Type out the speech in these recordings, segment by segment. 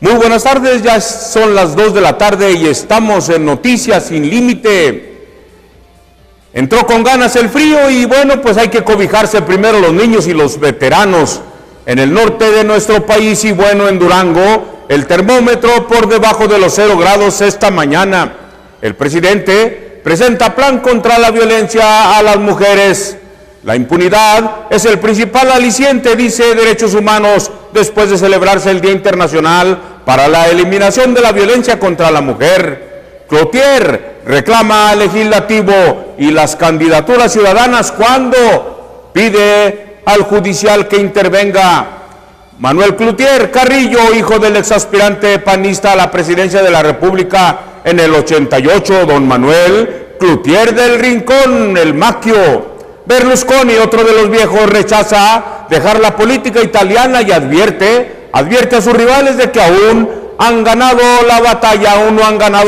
Muy buenas tardes, ya son las 2 de la tarde y estamos en Noticias Sin Límite. Entró con ganas el frío y bueno, pues hay que cobijarse primero los niños y los veteranos. En el norte de nuestro país y bueno, en Durango, el termómetro por debajo de los 0 grados esta mañana. El presidente presenta plan contra la violencia a las mujeres. La impunidad es el principal aliciente, dice Derechos Humanos, después de celebrarse el Día Internacional para la Eliminación de la Violencia contra la Mujer. Cloutier reclama al legislativo y las candidaturas ciudadanas cuando pide al judicial que intervenga. Manuel Cloutier Carrillo, hijo del exaspirante panista a la presidencia de la República en el 88, don Manuel Cloutier del Rincón, el Maquio. Berlusconi, otro de los viejos, rechaza dejar la política italiana y advierte a sus rivales de que aún no han ganado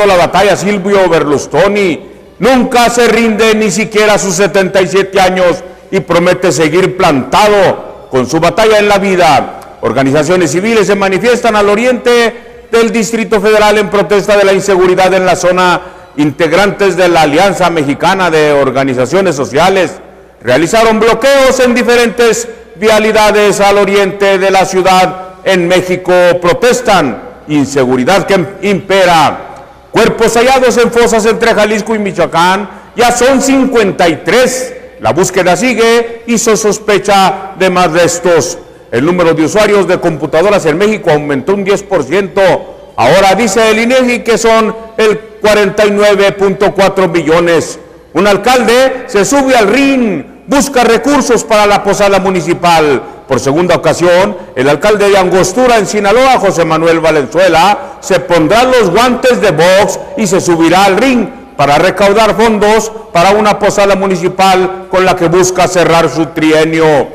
la batalla. Silvio Berlusconi nunca se rinde ni siquiera a sus 77 años y promete seguir plantado con su batalla en la vida. Organizaciones civiles se manifiestan al oriente del Distrito Federal en protesta de la inseguridad en la zona. Integrantes de la Alianza Mexicana de Organizaciones Sociales realizaron bloqueos en diferentes vialidades al oriente de la ciudad. En México protestan inseguridad que impera. Cuerpos hallados en fosas entre Jalisco y Michoacán, ya son 53. La búsqueda sigue y se sospecha de más restos. El número de usuarios de computadoras en México aumentó un 10%. Ahora dice el INEGI que son el 49.4 millones. Un alcalde se sube al ring, busca recursos para la posada municipal. Por segunda ocasión, el alcalde de Angostura, en Sinaloa, José Manuel Valenzuela, se pondrá los guantes de box y se subirá al ring para recaudar fondos para una posada municipal con la que busca cerrar su trienio.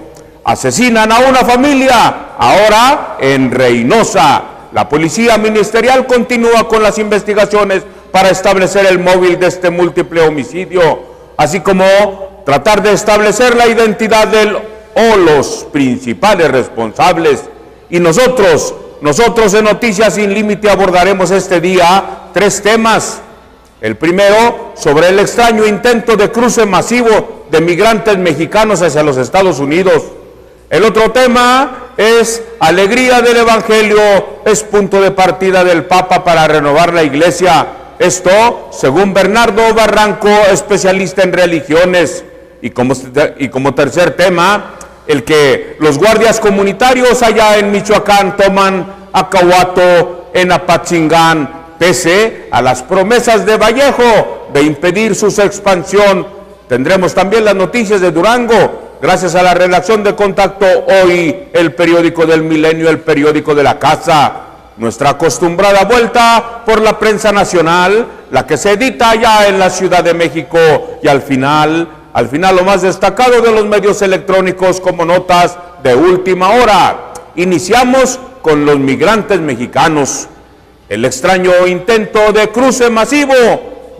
Asesinan a una familia, ahora en Reynosa. La policía ministerial continúa con las investigaciones para establecer el móvil de este múltiple homicidio, así como tratar de establecer la identidad o los principales responsables. Y nosotros en Noticias Sin Límite abordaremos este día 3 temas. El primero, sobre el extraño intento de cruce masivo de migrantes mexicanos hacia los Estados Unidos. El otro tema es alegría del Evangelio, es punto de partida del Papa para renovar la Iglesia. Esto, según Bernardo Barranco, especialista en religiones. Y como tercer tema, el que los guardias comunitarios allá en Michoacán toman Acahuato en Apatzingán, pese a las promesas de Vallejo de impedir su expansión. Tendremos también las noticias de Durango, gracias a la redacción de Contacto Hoy, el periódico del milenio, el periódico de la casa. Nuestra acostumbrada vuelta por la prensa nacional, la que se edita allá en la Ciudad de México, y al final lo más destacado de los medios electrónicos como notas de última hora. Iniciamos con los migrantes mexicanos. El extraño intento de cruce masivo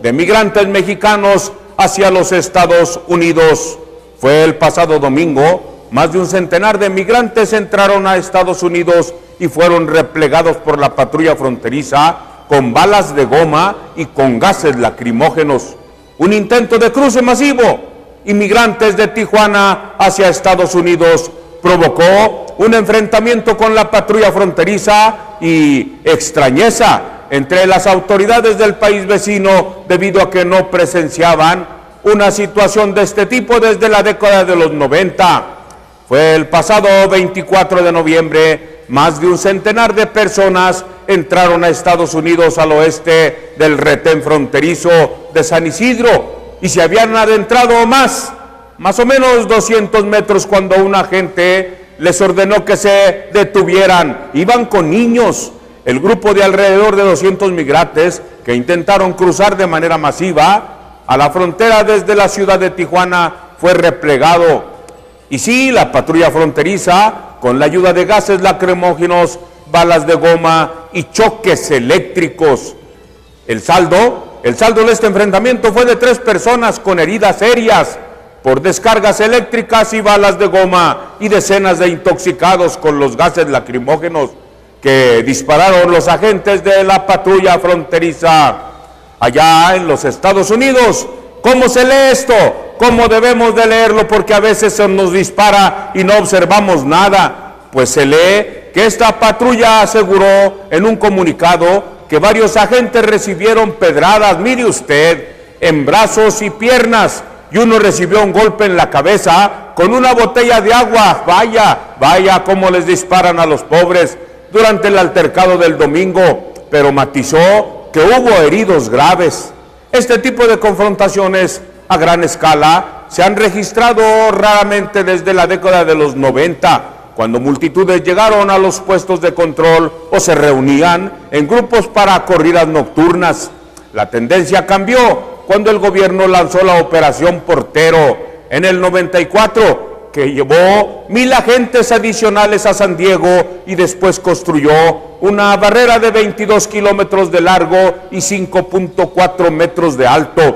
de migrantes mexicanos hacia los Estados Unidos. Fue el pasado domingo. Más de un centenar de migrantes entraron a Estados Unidos y fueron replegados por la patrulla fronteriza con balas de goma y con gases lacrimógenos. Un intento de cruce masivo. Inmigrantes de Tijuana hacia Estados Unidos provocó un enfrentamiento con la patrulla fronteriza y extrañeza entre las autoridades del país vecino debido a que no presenciaban una situación de este tipo desde la década de los 90. Fue el pasado 24 de noviembre, más de un centenar de personas entraron a Estados Unidos al oeste del retén fronterizo de San Isidro y se habían adentrado más o menos 200 metros cuando un agente les ordenó que se detuvieran. Iban con niños. El grupo de alrededor de 200 migrantes que intentaron cruzar de manera masiva a la frontera desde la ciudad de Tijuana fue replegado. Y sí, la patrulla fronteriza, con la ayuda de gases lacrimógenos, balas de goma y choques eléctricos. El saldo de este enfrentamiento fue de 3 personas con heridas serias por descargas eléctricas y balas de goma y decenas de intoxicados con los gases lacrimógenos. que dispararon los agentes de la patrulla fronteriza allá en los Estados Unidos. ¿Cómo se lee esto? ¿Cómo debemos de leerlo? Porque a veces se nos dispara y no observamos nada. Pues se lee que esta patrulla aseguró en un comunicado que varios agentes recibieron pedradas, mire usted, en brazos y piernas, y uno recibió un golpe en la cabeza con una botella de agua. Vaya cómo les disparan a los pobres durante el altercado del domingo, pero matizó que hubo heridos graves. Este tipo de confrontaciones a gran escala se han registrado raramente desde la década de los 90, cuando multitudes llegaron a los puestos de control o se reunían en grupos para corridas nocturnas. La tendencia cambió cuando el gobierno lanzó la Operación Portero en el 94, que llevó 1,000 agentes adicionales a San Diego y después construyó una barrera de 22 kilómetros de largo y 5.4 metros de alto.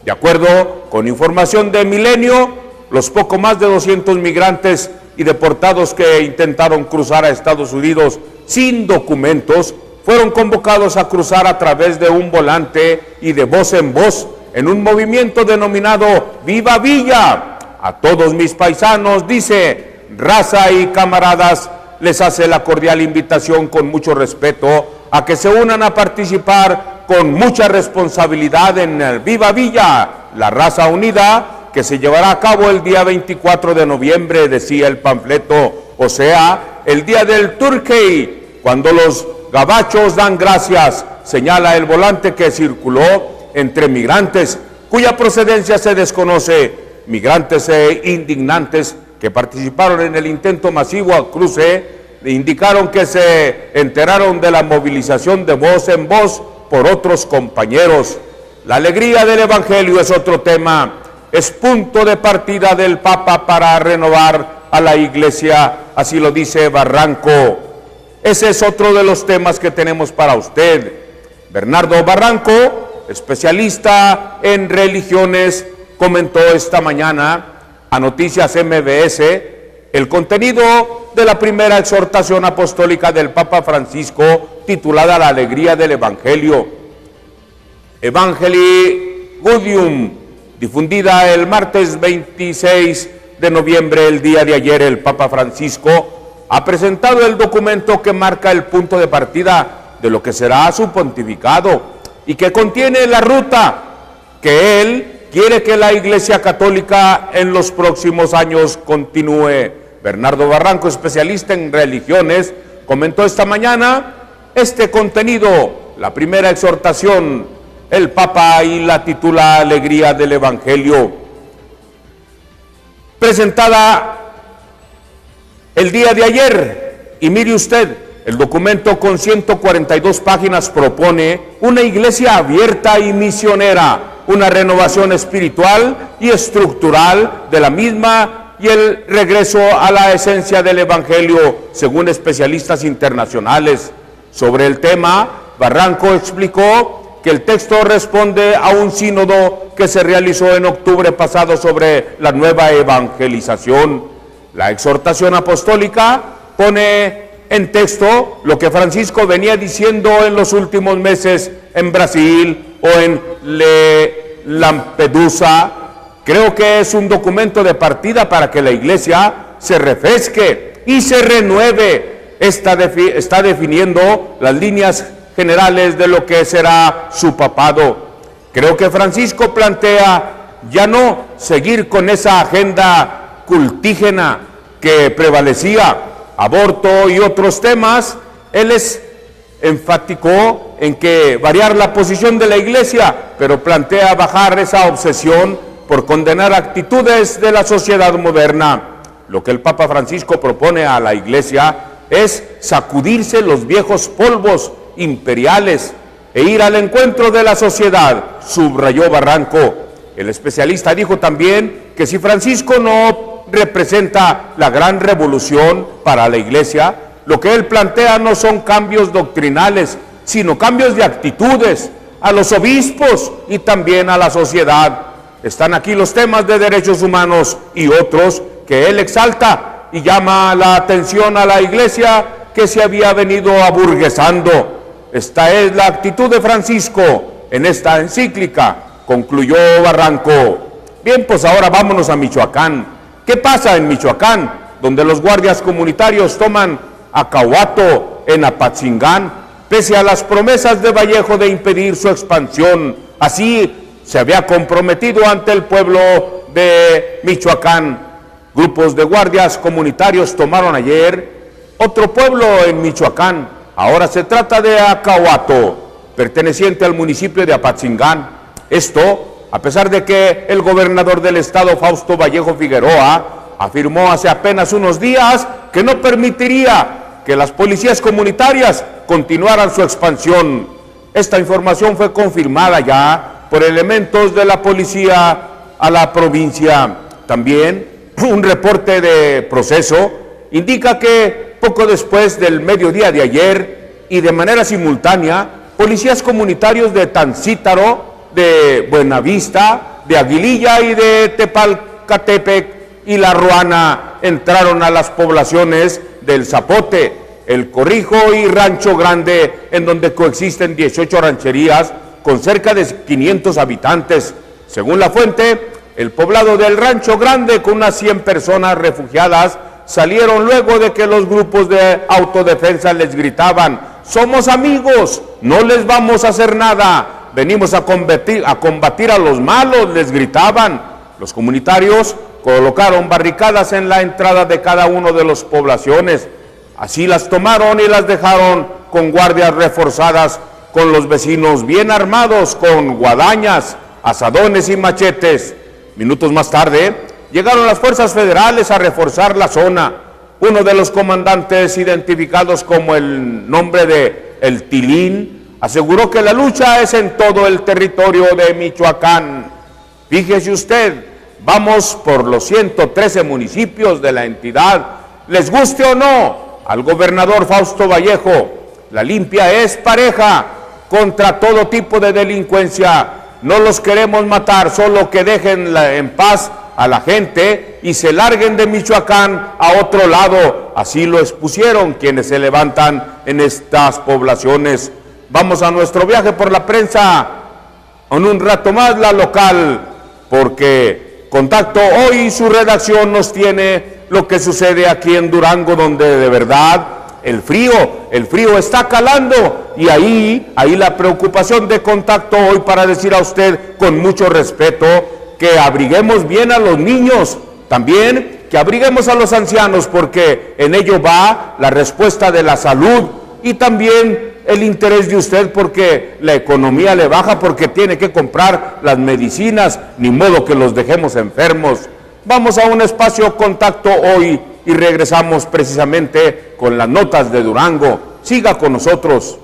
De acuerdo con información de Milenio, los poco más de 200 migrantes y deportados que intentaron cruzar a Estados Unidos sin documentos fueron convocados a cruzar a través de un volante y de voz en voz en un movimiento denominado Viva Villa. A todos mis paisanos, dice, raza y camaradas, les hace la cordial invitación con mucho respeto a que se unan a participar con mucha responsabilidad en el Viva Villa, la raza unida, que se llevará a cabo el día 24 de noviembre, decía el panfleto, o sea, el día del Turkey, cuando los gabachos dan gracias, señala el volante que circuló entre migrantes cuya procedencia se desconoce, migrantes e indignantes que participaron en el intento masivo al cruce, indicaron que se enteraron de la movilización de voz en voz por otros compañeros. La alegría del Evangelio es otro tema, es punto de partida del Papa para renovar a la Iglesia, así lo dice Barranco. Ese es otro de los temas que tenemos para usted. Bernardo Barranco, especialista en religiones, comentó esta mañana a Noticias MBS el contenido de la primera exhortación apostólica del Papa Francisco, titulada La alegría del Evangelio, Evangelii Gaudium, difundida el martes 26 de noviembre, el día de ayer. El Papa Francisco ha presentado el documento que marca el punto de partida de lo que será su pontificado y que contiene la ruta que él quiere que la Iglesia Católica en los próximos años continúe. Bernardo Barranco, especialista en religiones, comentó esta mañana este contenido, la primera exhortación, el Papa, y la titula Alegría del Evangelio. Presentada el día de ayer, y mire usted, el documento con 142 páginas propone una iglesia abierta y misionera, una renovación espiritual y estructural de la misma y el regreso a la esencia del Evangelio, según especialistas internacionales. Sobre el tema, Barranco explicó que el texto responde a un sínodo que se realizó en octubre pasado sobre la nueva evangelización. La exhortación apostólica pone en texto lo que Francisco venía diciendo en los últimos meses en Brasil o en Lampedusa. Creo que es un documento de partida para que la Iglesia se refresque y se renueve. Está definiendo las líneas generales de lo que será su papado. Creo que Francisco plantea ya no seguir con esa agenda cultígena que prevalecía, aborto y otros temas. Él enfatizó en que variar la posición de la Iglesia, pero plantea bajar esa obsesión por condenar actitudes de la sociedad moderna. Lo que el Papa Francisco propone a la Iglesia es sacudirse los viejos polvos imperiales e ir al encuentro de la sociedad, subrayó Barranco. El especialista dijo también que si Francisco no representa la gran revolución para la Iglesia, lo que él plantea no son cambios doctrinales, sino cambios de actitudes a los obispos y también a la sociedad. Están aquí los temas de derechos humanos y otros que él exalta y llama la atención a la Iglesia que se había venido aburguesando. Esta es la actitud de Francisco en esta encíclica, concluyó Barranco. Bien, pues ahora vámonos a Michoacán. ¿Qué pasa en Michoacán, donde los guardias comunitarios toman Acahuato en Apatzingán, pese a las promesas de Vallejo de impedir su expansión? Así se había comprometido ante el pueblo de Michoacán. Grupos de guardias comunitarios tomaron ayer otro pueblo en Michoacán. Ahora se trata de Acahuato, perteneciente al municipio de Apatzingán. Esto, a pesar de que el gobernador del estado, Fausto Vallejo Figueroa, afirmó hace apenas unos días que no permitiría que las policías comunitarias continuaran su expansión. Esta información fue confirmada ya por elementos de la policía a la provincia. También un reporte de Proceso indica que poco después del mediodía de ayer y de manera simultánea, policías comunitarios de Tancítaro, de Buenavista, de Aguililla y de Tepalcatepec y La Ruana entraron a las poblaciones del Zapote, El Corrijo y Rancho Grande, en donde coexisten 18 rancherías con cerca de 500 habitantes. Según la fuente, el poblado del Rancho Grande, con unas 100 personas refugiadas, salieron luego de que los grupos de autodefensa les gritaban: somos amigos, no les vamos a hacer nada, venimos a combatir a los malos, les gritaban. Los comunitarios colocaron barricadas en la entrada de cada una de las poblaciones. Así las tomaron y las dejaron con guardias reforzadas, con los vecinos bien armados con guadañas, azadones y machetes. Minutos más tarde, llegaron las fuerzas federales a reforzar la zona. Uno de los comandantes, identificados como el nombre de El Tilín, aseguró que la lucha es en todo el territorio de Michoacán. Fíjese usted, vamos por los 113 municipios de la entidad. Les guste o no al gobernador Fausto Vallejo, la limpia es pareja contra todo tipo de delincuencia. No los queremos matar, solo que dejen en paz a la gente y se larguen de Michoacán a otro lado. Así lo expusieron quienes se levantan en estas poblaciones. Vamos a nuestro viaje por la prensa, en un rato más la local, porque Contacto hoy su redacción nos tiene lo que sucede aquí en Durango, donde de verdad el frío está calando, y ahí la preocupación de Contacto hoy para decir a usted con mucho respeto que abriguemos bien a los niños, también que abriguemos a los ancianos, porque en ello va la respuesta de la salud y también el interés de usted, porque la economía le baja, porque tiene que comprar las medicinas, ni modo que los dejemos enfermos. Vamos a un espacio Contacto hoy y regresamos precisamente con las notas de Durango. Siga con nosotros.